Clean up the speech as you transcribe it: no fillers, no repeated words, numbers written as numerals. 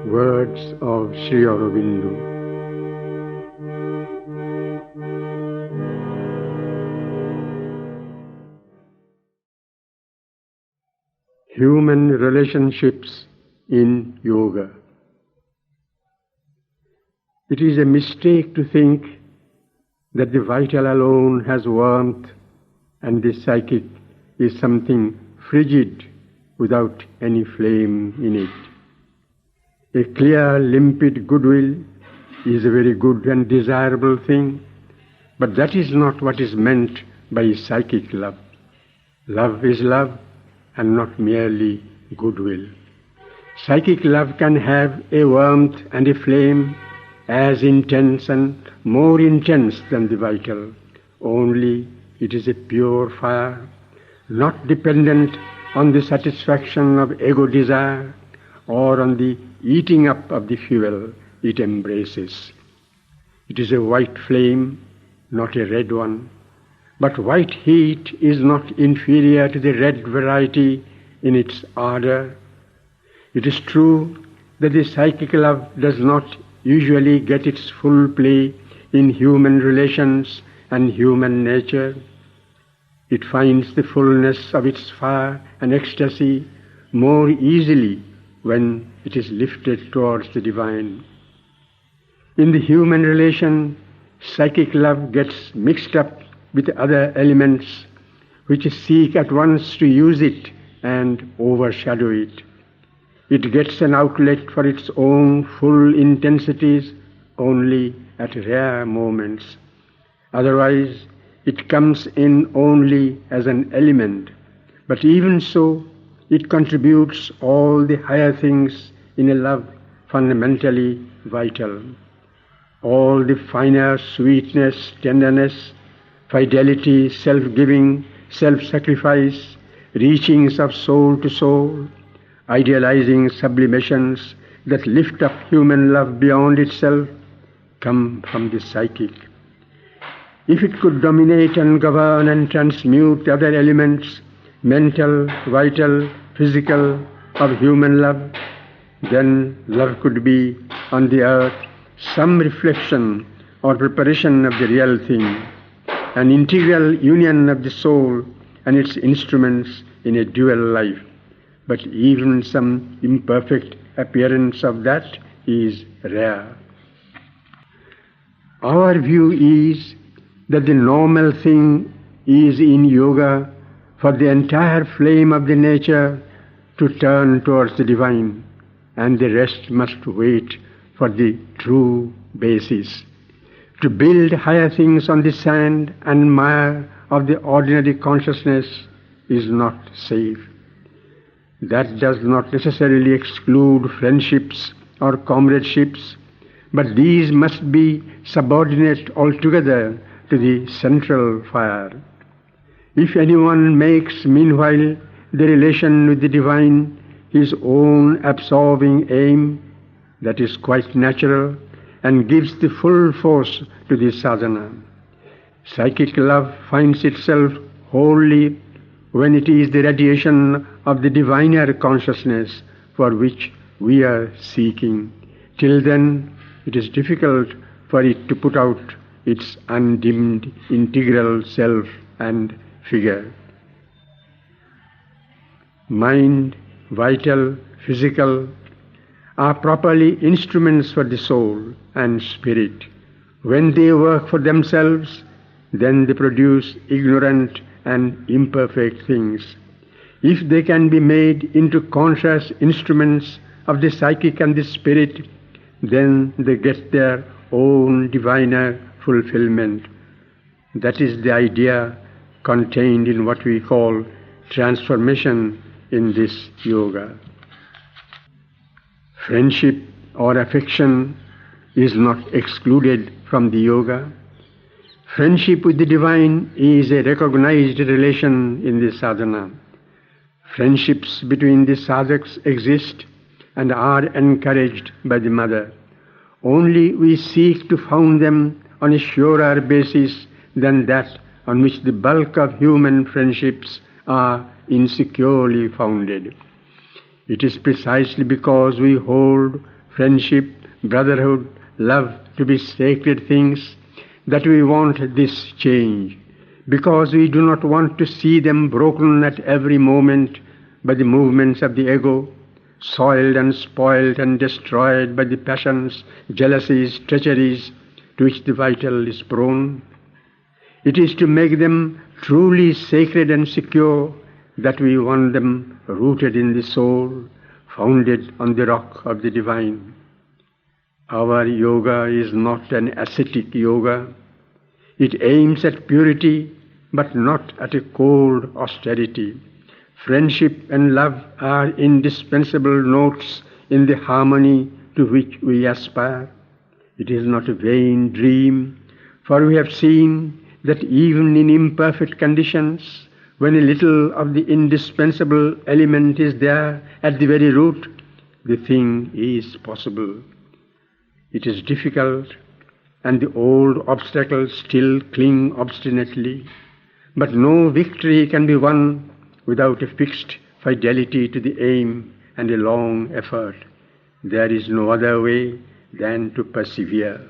Words of Sri Aurobindo. Human relationships in yoga. It is a mistake to think that the vital alone has warmth and the psychic is something frigid without any flame in it. A clear, limpid goodwill is a very good and desirable thing, but that is not what is meant by psychic love. Love is love and not merely goodwill. Psychic love can have a warmth and a flame as intense and more intense than the vital, only it is a pure fire, not dependent on the satisfaction of ego desire or on the eating up of the fuel it embraces. It is a white flame, not a red one, but white heat is not inferior to the red variety in its ardor. It is true that the psychic love does not usually get its full play in human relations and human nature. It finds the fullness of its fire and ecstasy more easily when it is lifted towards the divine. In the human relation, psychic love gets mixed up with other elements which seek at once to use it and overshadow it. It gets an outlet for its own full intensities only at rare moments. Otherwise, it comes in only as an element, but even so, it contributes all the higher things in a love fundamentally vital. All the finer sweetness, tenderness, fidelity, self-giving, self-sacrifice, reachings of soul to soul, idealizing sublimations that lift up human love beyond itself, come from the psychic. If it could dominate and govern and transmute the other elements, mental, vital, physical, of human love, then love could be on the earth some reflection or preparation of the real thing, an integral union of the soul and its instruments in a dual life. But even some imperfect appearance of that is rare. Our view is that the normal thing is in yoga for the entire flame of the nature to turn towards the divine, and the rest must wait for the true basis. To build higher things on the sand and mire of the ordinary consciousness is not safe. That does not necessarily exclude friendships or comradeships, but these must be subordinate altogether to the central fire. If anyone makes meanwhile the relation with the divine his own absorbing aim, that is quite natural and gives the full force to the sadhana. Psychic love finds itself wholly when it is the radiation of the diviner consciousness for which we are seeking. Till then, it is difficult for it to put out its undimmed integral self and figure. Mind, vital, physical, are properly instruments for the soul and spirit. When they work for themselves, then they produce ignorant and imperfect things. If they can be made into conscious instruments of the psychic and the spirit, then they get their own diviner fulfillment. That is the idea contained in what we call transformation in this yoga. Friendship or affection is not excluded from the yoga. Friendship with the divine is a recognized relation in the sadhana. Friendships between the sadhaks exist and are encouraged by the mother. Only we seek to found them on a surer basis than that on which the bulk of human friendships are insecurely founded. It is precisely because we hold friendship, brotherhood, love to be sacred things, that we want this change, because we do not want to see them broken at every moment by the movements of the ego, soiled and spoiled and destroyed by the passions, jealousies, treacheries to which the vital is prone. It is to make them truly sacred and secure that we want them rooted in the soul, founded on the rock of the divine. Our yoga is not an ascetic yoga. It aims at purity, but not at a cold austerity. Friendship and love are indispensable notes in the harmony to which we aspire. It is not a vain dream, for we have seen that even in imperfect conditions, when a little of the indispensable element is there at the very root, the thing is possible. It is difficult, and the old obstacles still cling obstinately, but no victory can be won without a fixed fidelity to the aim and a long effort. There is no other way than to persevere.